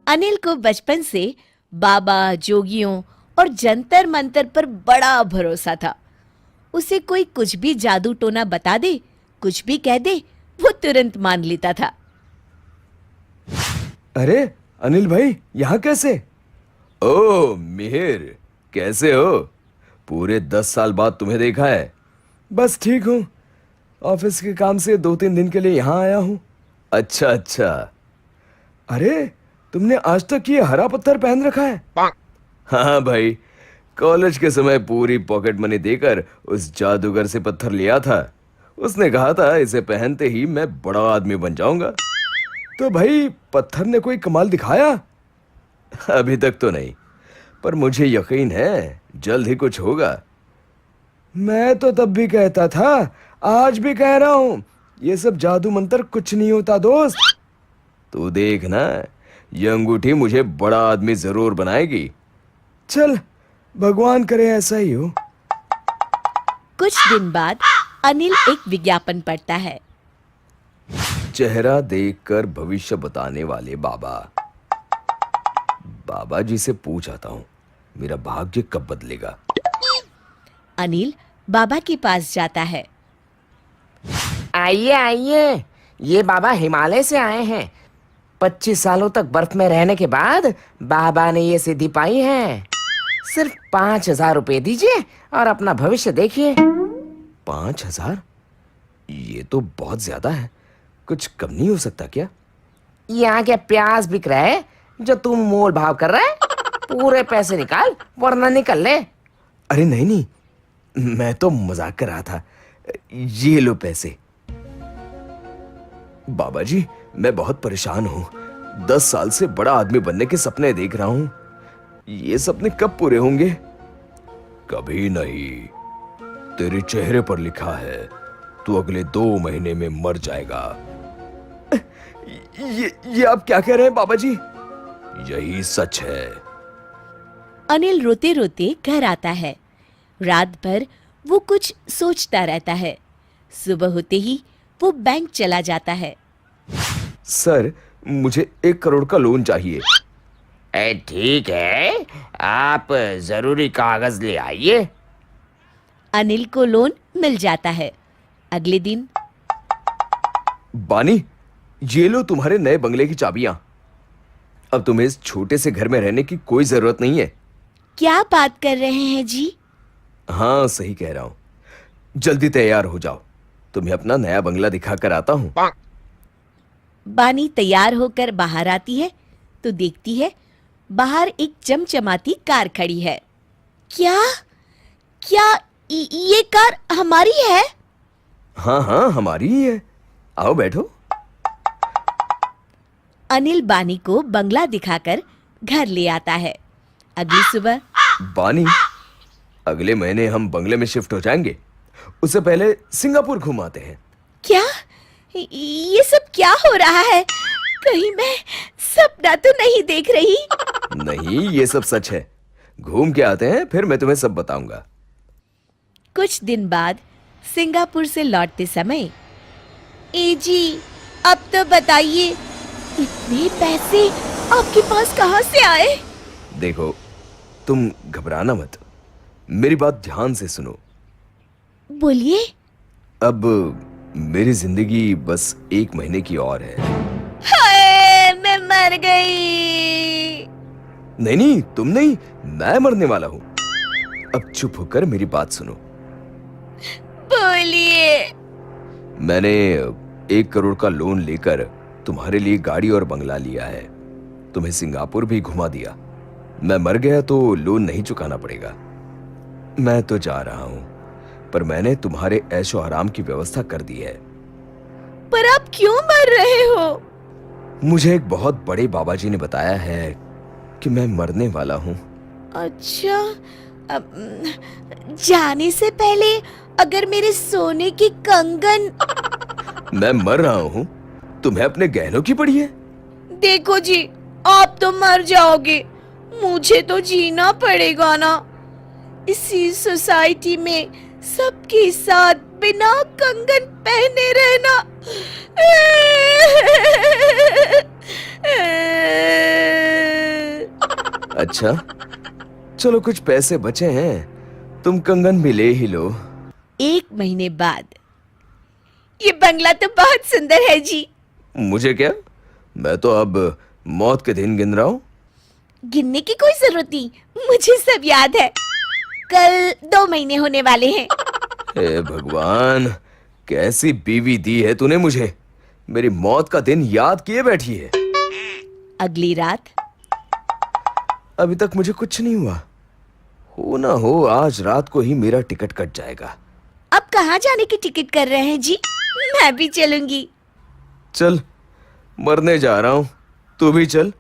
अनिल को बचपन से बाबा, जोगियों और जंतर मंतर पर बड़ा भरोसा था। उसे कोई कुछ भी जादू टोना बता दे, कुछ भी कह दे, वो तुरंत मान लेता था। अरे अनिल भाई, यहाँ कैसे? ओ मिहिर, कैसे हो? पूरे 10 साल बाद तुम्हें देखा है। बस ठीक हूँ। ऑफिस के काम से 2-3 दिन के लिए यहाँ आया हूँ। अच्छा अच्छा। अरे तुमने आज तक ये हरा पत्थर पहन रखा है? हाँ भाई, कॉलेज के समय पूरी पॉकेट मनी देकर उस जादूगर से पत्थर लिया था। उसने कहा था इसे पहनते ही मैं बड़ा आदमी बन जाऊंगा। तो भाई पत्थर ने कोई कमाल दिखाया? अभी तक तो नहीं, पर मुझे यकीन है जल्द ही कुछ होगा। मैं तो तब भी कहता था, आज भी कह रहा हूं, ये सब जादू मंत्र कुछ नहीं होता दोस्त। तू देख ना, ये अंगूठी मुझे बड़ा आदमी जरूर बनाएगी। चल, भगवान करे ऐसा ही हो। कुछ दिन बाद अनिल एक विज्ञापन पढ़ता है। चेहरा देखकर भविष्य बताने वाले बाबा। बाबा जी से पूछ आता हूँ, मेरा भाग्य कब बदलेगा? अनिल बाबा के पास जाता है। आइए आइए, ये बाबा हिमालय से आए हैं। 25 सालों तक बर्फ में रहने के बाद बाबा ने ये सिद्धि पाई है। सिर्फ 5,000 रुपए दीजिए और अपना भविष्य देखिए। 5,000? ये तो बहुत ज्यादा है, कुछ कम नहीं हो सकता क्या? यहाँ क्या प्याज बिक रहा है जो तुम मोल भाव कर रहा है? पूरे पैसे निकाल वरना निकल ले। अरे नहीं नहीं, मैं तो मजाक कर रहा था। ये लो पैसे। बाबा जी, मैं बहुत परेशान हूँ। 10 साल से बड़ा आदमी बनने के सपने देख रहा हूँ। ये सपने कब पूरे होंगे? कभी नहीं। तेरे चेहरे पर लिखा है, तू अगले 2 महीने में मर जाएगा। ये आप क्या कह रहे हैं बाबा जी? यही सच है। अनिल रोते रोते घर आता है। रात भर वो कुछ सोचता रहता है। सुबह होते ही वो बैंक चला जाता है। सर, मुझे 1 करोड़ का लोन चाहिए। ठीक है, आप जरूरी कागज ले आइए। अनिल को लोन मिल जाता है। अगले दिन बानी, ये लो तुम्हारे नए बंगले की चाबियां। अब तुम्हें इस छोटे से घर में रहने की कोई जरूरत नहीं है। क्या बात कर रहे हैं जी? हाँ, सही कह रहा हूं। जल्दी तैयार हो जाओ, तुम्हें अपना नया बंगला दिखा कर आता हूं। बानी तैयार होकर बाहर आती है तो देखती है बाहर एक चमचमाती कार खड़ी है। क्या क्या ये कार हमारी है? हाँ हाँ, हमारी ही है। आओ बैठो। अनिल बानी को बंगला दिखाकर घर ले आता है। अगली सुबह बानी, अगले महीने हम बंगले में शिफ्ट हो जाएंगे। उससे पहले सिंगापुर घुमाते हैं। क्या ये सब क्या हो रहा है? कहीं मैं सपना तो नहीं देख रही? नहीं, ये सब सच है। घूम के आते हैं, फिर मैं तुम्हें सब बताऊंगा। कुछ दिन बाद सिंगापुर से लौटते समय, ए जी, अब तो बताइए, इतने पैसे आपके पास कहाँ से आए? देखो, तुम घबराना मत, मेरी बात ध्यान से सुनो। बोलिए। अब मेरी जिंदगी बस 1 महीने की और है। हाय, मैं मर गई। नहीं नहीं, तुम नहीं, मैं मरने वाला हूं। अब चुप होकर मेरी बात सुनो। बोलिए। मैंने 1 करोड़ का लोन लेकर तुम्हारे लिए गाड़ी और बंगला लिया है। तुम्हें सिंगापुर भी घुमा दिया। मैं मर गया तो लोन नहीं चुकाना पड़ेगा। मैं तो जा रहा हूं, पर मैंने तुम्हारे ऐशो आराम की व्यवस्था कर दी है। पर आप क्यों मर रहे हो? मुझे एक बहुत बड़े बाबा जी ने बताया है कि मैं मरने वाला हूं। अच्छा, जाने से पहले अगर मेरे सोने की कंगन। मैं मर रहा हूं, तुम्हें अपने गहनों की पड़ी है। देखो जी, आप तो मर जाओगे, मुझे तो जीना पड़ेगा ना। इसी सोसाइटी में सबके साथ बिना कंगन पहने रहना। अच्छा, चलो कुछ पैसे बचे हैं, तुम कंगन भी ले ही लो। 1 महीने बाद। ये बंगला तो बहुत सुंदर है जी। मुझे क्या, मैं तो अब मौत के दिन गिन रहा हूँ। गिनने की कोई जरूरत नहीं, मुझे सब याद है। कल 2 महीने होने वाले हैं। हे भगवान, कैसी बीवी दी है तूने मुझे, मेरी मौत का दिन याद किए बैठी है। अगली रात। अभी तक मुझे कुछ नहीं हुआ, हो ना हो आज रात को ही मेरा टिकट कट जाएगा। अब कहाँ जाने की टिकट कर रहे हैं जी? मैं भी चलूंगी। चल, मरने जा रहा हूँ, तू भी चल।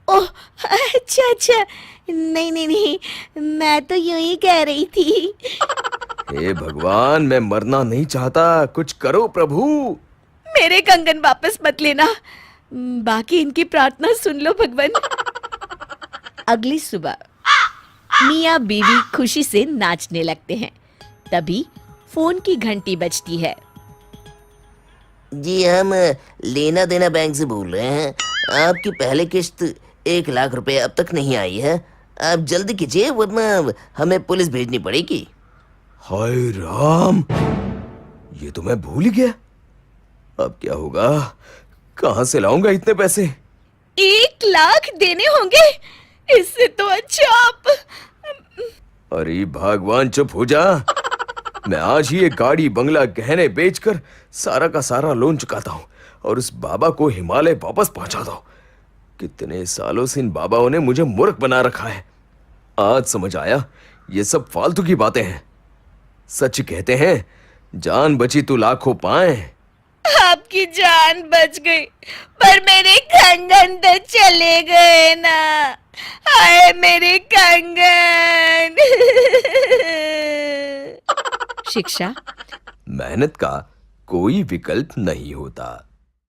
ओह, अच्छा अच्छा, नहीं नहीं नहीं, मैं तो यूं ही कह रही थी। हे भगवान, मैं मरना नहीं चाहता, कुछ करो प्रभु। मेरे कंगन वापस मत लेना, बाकी इनकी प्रार्थना सुन लो भगवान। अगली सुबह मियाँ बीवी खुशी से नाचने लगते हैं। तभी फोन की घंटी बजती है। जी, हम लेना देना बैंक से बोल रहे हैं। आपकी पहली किश्त 1 लाख रुपए अब तक नहीं आई है। आप जल्दी कीजिए वरना हमें पुलिस भेजनी पड़ेगी। हाय राम, ये तो मैं भूल ही गया। अब क्या होगा, कहां से लाऊंगा इतने पैसे? 1 लाख देने होंगे? इससे तो अच्छा आप। अरे भगवान, चुप हो जा। मैं आज ही एक गाड़ी, बंगला, गहने बेचकर सारा का सारा लोन चुकाता हूँ और उस बाबा को हिमालय वापस पहुंचाता हूँ। कितने सालों से इन बाबाओं ने मुझे मूर्ख बना रखा है। आज समझ आया, ये सब फालतू की बातें हैं। सच कहते हैं, जान बची तो लाखों पाए। आपकी जान बच गई, पर मेरे कंगन तो चले गए ना। हाय मेरे कंगन। शिक्षा। मेहनत का कोई विकल्प नहीं होता।